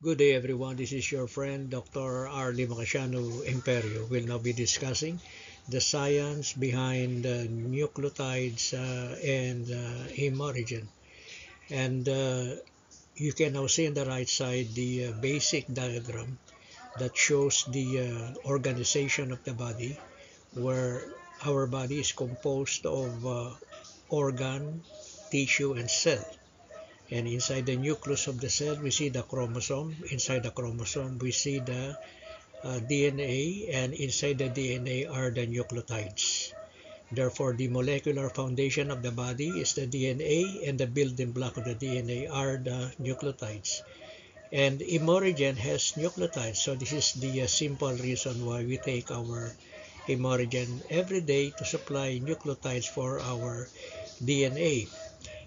Good day everyone, this is your friend Dr. Arlie Macasiano Imperio. We'll now be discussing the science behind nucleotides and heme origin. And you can now see on the right side the basic diagram that shows the organization of the body, where our body is composed of organ, tissue, and cell. And inside the nucleus of the cell, we see the chromosome. Inside the chromosome, we see the DNA, and inside the DNA are the nucleotides. Therefore, the molecular foundation of the body is the DNA, and the building block of the DNA are the nucleotides. And Imorigen has nucleotides, so this is the simple reason why we take our Imorigen every day to supply nucleotides for our DNA.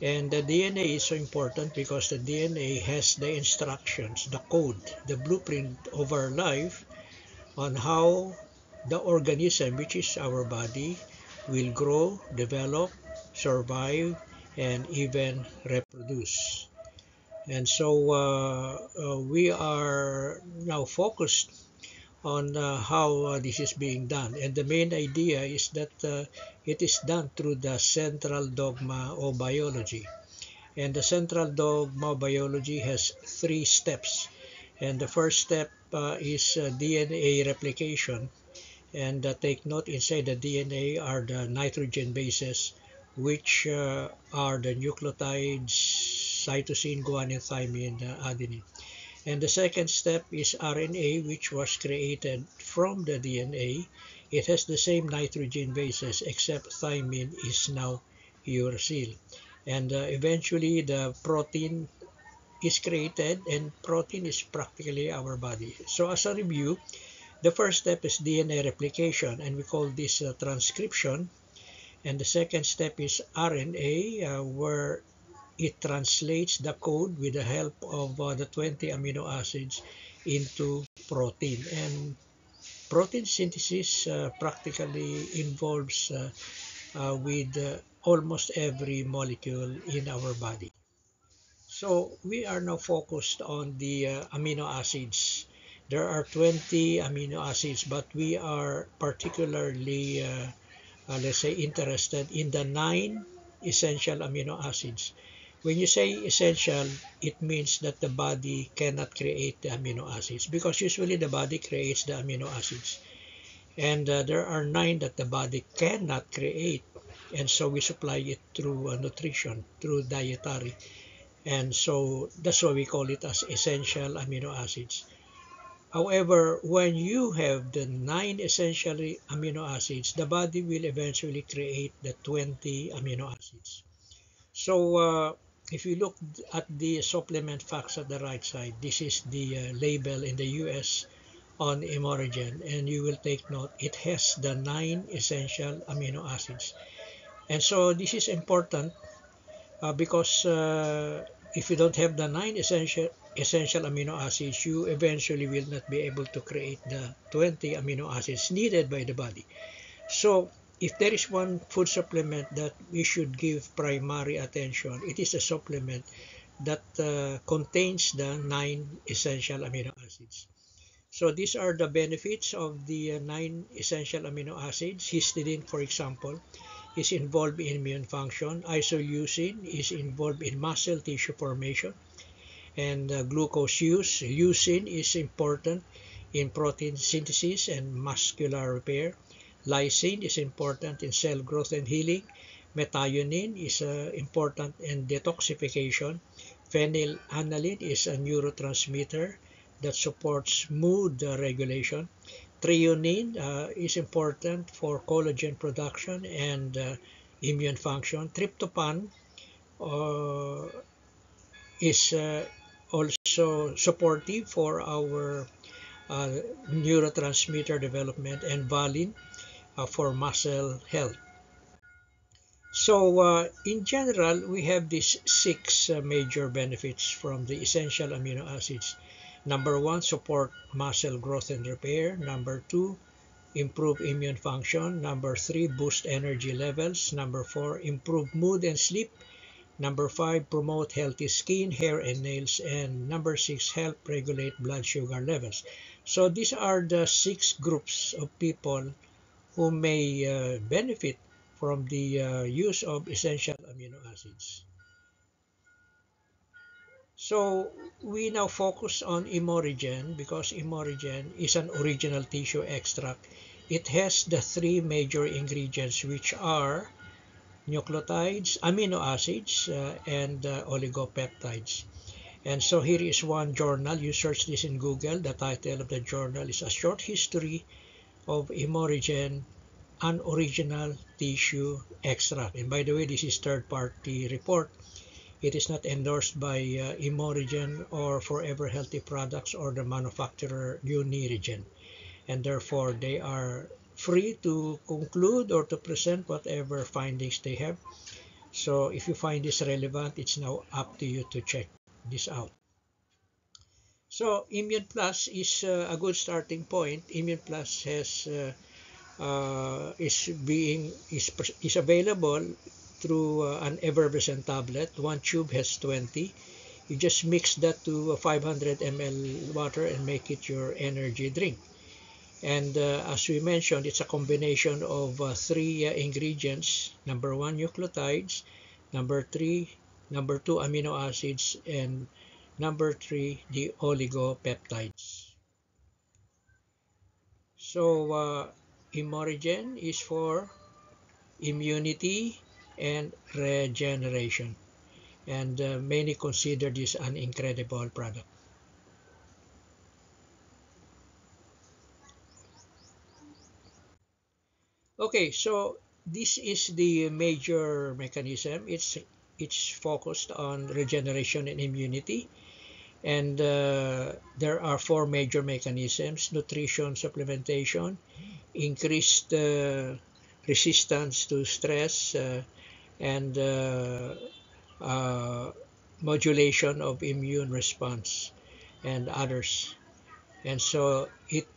And the DNA is so important because the DNA has the instructions, the code, the blueprint of our life on how the organism, which is our body, will grow, develop, survive, and even reproduce. And so we are now focused on how this is being done. And the main idea is that it is done through the central dogma of biology. And the central dogma of biology has three steps. And the first step is DNA replication. And take note, inside the DNA are the nitrogen bases, which are the nucleotides, cytosine, guanine, thymine, adenine. And the second step is RNA, which was created from the DNA. It has the same nitrogen bases, except thymine is now uracil. And eventually the protein is created, and protein is practically our body. So as a review, the first step is DNA replication, and we call this transcription. And the second step is RNA, where it translates the code with the help of the 20 amino acids into protein. And protein synthesis practically involves with almost every molecule in our body. So we are now focused on the amino acids. There are 20 amino acids, but we are particularly, let's say, interested in the 9 essential amino acids. When you say essential, it means that the body cannot create the amino acids, because usually the body creates the amino acids. And there are 9 that the body cannot create, and so we supply it through nutrition, through dietary. And so that's why we call it as essential amino acids. However, when you have the 9 essential amino acids, the body will eventually create the 20 amino acids. So if you look at the supplement facts at the right side, this is the label in the US on Imorigen, and you will take note, it has the 9 essential amino acids. And so this is important because if you don't have the 9 essential amino acids, you eventually will not be able to create the 20 amino acids needed by the body. So if there is one food supplement that we should give primary attention, it is a supplement that contains the 9 essential amino acids. So these are the benefits of the 9 essential amino acids. Histidine, for example, is involved in immune function. Isoleucine is involved in muscle tissue formation. And glucose use. Leucine is important in protein synthesis and muscular repair. Lysine is important in cell growth and healing. Methionine is important in detoxification. Phenylalanine is a neurotransmitter that supports mood regulation. Threonine is important for collagen production and immune function. Tryptophan is also supportive for our neurotransmitter development, and valine for muscle health. So in general, we have these 6 major benefits from the essential amino acids. Number 1, support muscle growth and repair. Number 2, improve immune function. Number 3, boost energy levels. Number 4, improve mood and sleep. Number 5, promote healthy skin, hair, and nails. And number 6, help regulate blood sugar levels. So these are the 6 groups of people who may benefit from the use of essential amino acids. So we now focus on Imorigen because Imorigen is an original tissue extract. It has the 3 major ingredients, which are nucleotides, amino acids, and oligopeptides. And so here is one journal. You search this in Google. The title of the journal is A Short History of Imorigen, an Original Tissue Extract. And by the way, this is third-party report. It is not endorsed by Imorigen or Forever Healthy Products or the manufacturer Unirigen. And therefore, they are free to conclude or to present whatever findings they have. So if you find this relevant, it's now up to you to check this out. So Immune Plus is a good starting point. Immune Plus has is available through an effervescent tablet. One tube has 20. You just mix that to 500 ml water and make it your energy drink. And as we mentioned, it's a combination of 3 ingredients. Number 1, nucleotides. Number 2, amino acids. And number 3, the oligopeptides. So Imorigen is for immunity and regeneration. And many consider this an incredible product. Okay, so this is the major mechanism. It's focused on regeneration and immunity. And there are 4 major mechanisms: nutrition, supplementation, increased resistance to stress, and modulation of immune response, and others. And so it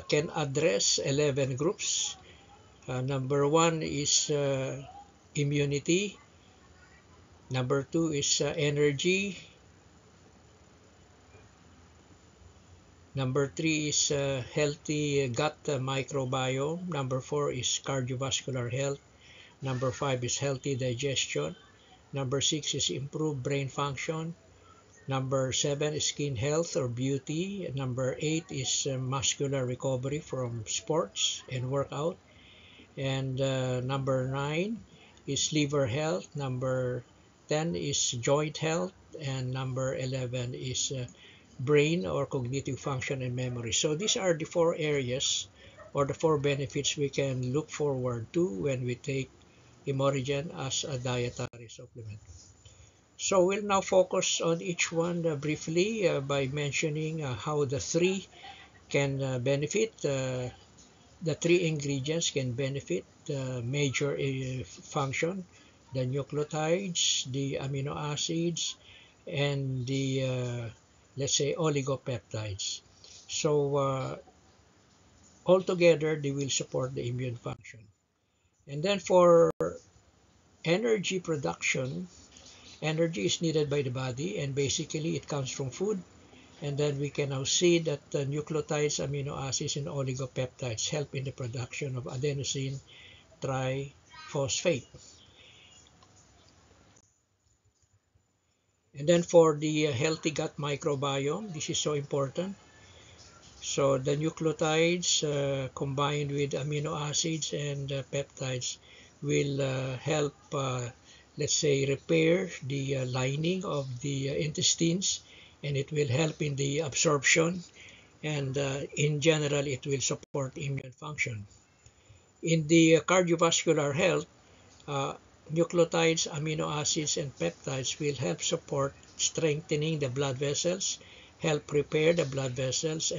can address 11 groups. Number 1 is immunity. Number 2 is energy. Number 3 is healthy gut microbiome. Number 4 is cardiovascular health. Number 5 is healthy digestion. Number 6 is improved brain function. Number 7 is skin health or beauty. Number 8 is muscular recovery from sports and workout. And number 9 is liver health. Number 10 is joint health. And number 11 is brain or cognitive function and memory. So these are the 4 areas or the 4 benefits we can look forward to when we take Imorigen as a dietary supplement. So we'll now focus on each one briefly by mentioning how the 3 can benefit. The 3 ingredients can benefit the major function: the nucleotides, the amino acids, and the let's say oligopeptides. So altogether they will support the immune function. And then for energy production, energy is needed by the body, and basically it comes from food. And then we can now see that the nucleotides, amino acids, and oligopeptides help in the production of adenosine triphosphate. And then for the healthy gut microbiome, this is so important. So the nucleotides combined with amino acids and peptides will help, let's say, repair the lining of the intestines, and it will help in the absorption, and in general it will support immune function. In the cardiovascular health, nucleotides, amino acids, and peptides will help support strengthening the blood vessels, help repair the blood vessels,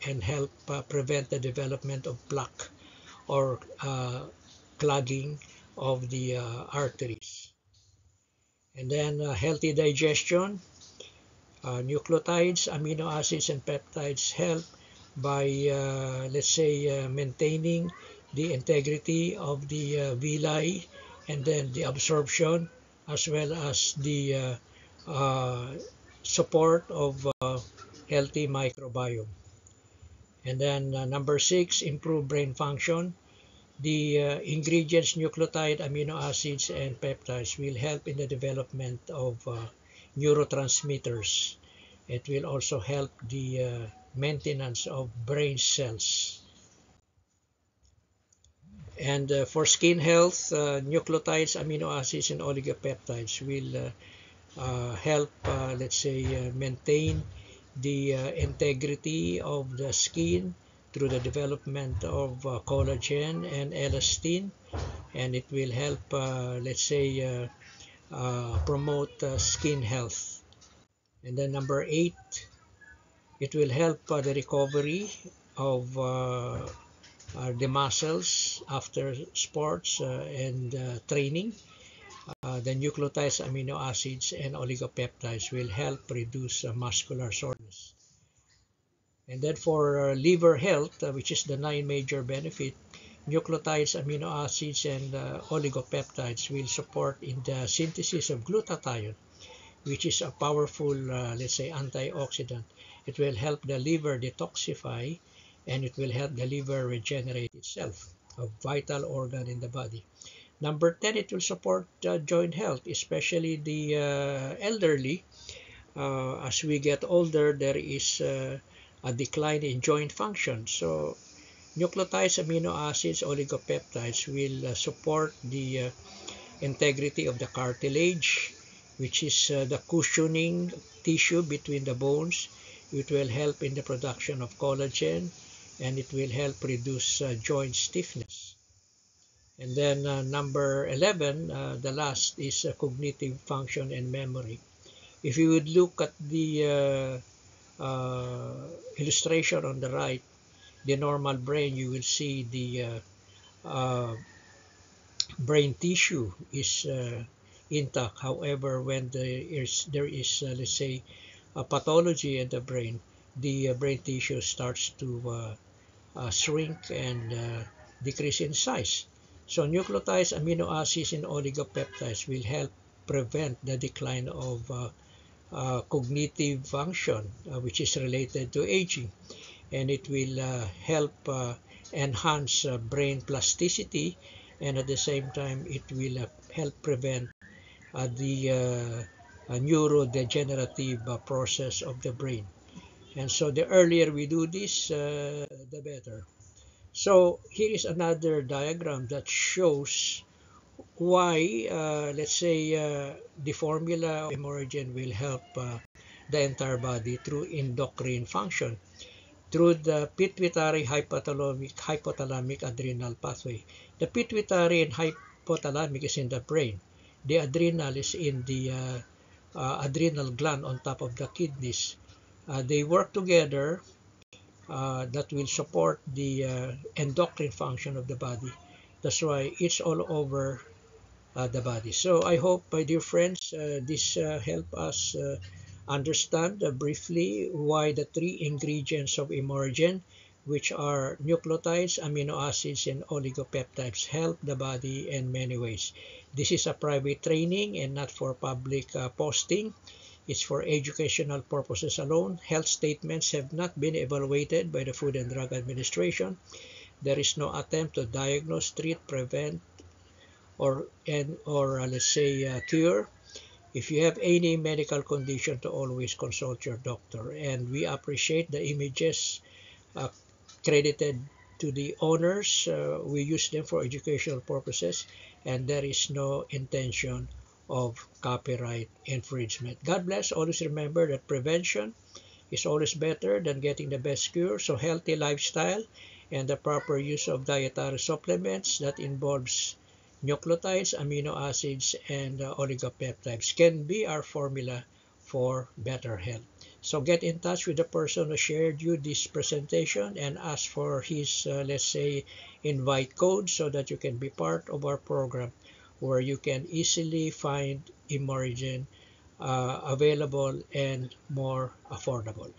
and help prevent the development of plaque or clogging of the arteries. And then healthy digestion, nucleotides, amino acids, and peptides help by, let's say, maintaining the integrity of the villi, and then the absorption as well as the support of healthy microbiome. And then number 6, improve brain function. The ingredients, nucleotide, amino acids, and peptides will help in the development of neurotransmitters. It will also help the maintenance of brain cells. And for skin health, nucleotides, amino acids, and oligopeptides will help, let's say, maintain the integrity of the skin through the development of collagen and elastin, and it will help, let's say, promote skin health. And then number 8, it will help the recovery of the muscles after sports and training. The nucleotides, amino acids, and oligopeptides will help reduce muscular soreness. And then for liver health, which is the 9 major benefit, nucleotides, amino acids, and oligopeptides will support in the synthesis of glutathione, which is a powerful, let's say, antioxidant. It will help the liver detoxify, and it will help the liver regenerate itself, a vital organ in the body. Number 10, it will support joint health, especially the elderly. As we get older, there is a decline in joint function. So nucleotides, amino acids, oligopeptides will support the integrity of the cartilage, which is the cushioning tissue between the bones. It will help in the production of collagen, and it will help reduce joint stiffness. And then number 11, the last, is cognitive function and memory. If you would look at the illustration on the right, the normal brain, you will see the brain tissue is intact. However, when there is let's say, a pathology in the brain, the brain tissue starts to shrink and decrease in size. So nucleotides, amino acids, and oligopeptides will help prevent the decline of cognitive function, which is related to aging, and it will help enhance brain plasticity, and at the same time it will help prevent the neurodegenerative process of the brain. And so the earlier we do this, the better. So here is another diagram that shows why, let's say, the formula of Immunogen will help the entire body through endocrine function, through the pituitary hypothalamic adrenal pathway. The pituitary and hypothalamic is in the brain. The adrenal is in the adrenal gland on top of the kidneys. They work together, that will support the endocrine function of the body. That's why it's all over the body. So I hope, my dear friends, this help us understand briefly why the 3 ingredients of Immunogen, which are nucleotides, amino acids, and oligopeptides, help the body in many ways. This is a private training and not for public posting. It's for educational purposes alone. Health statements have not been evaluated by the Food and Drug Administration. There is no attempt to diagnose, treat, prevent, or let's say cure. If you have any medical condition, to always consult your doctor. And we appreciate the images credited to the owners. We use them for educational purposes, and there is no intention of copyright infringement. God bless. Always remember that prevention is always better than getting the best cure. So healthy lifestyle and the proper use of dietary supplements that involves nucleotides, amino acids, and oligopeptides can be our formula for better health. So get in touch with the person who shared you this presentation and ask for his, let's say, invite code so that you can be part of our program, where you can easily find Immunogen available and more affordable.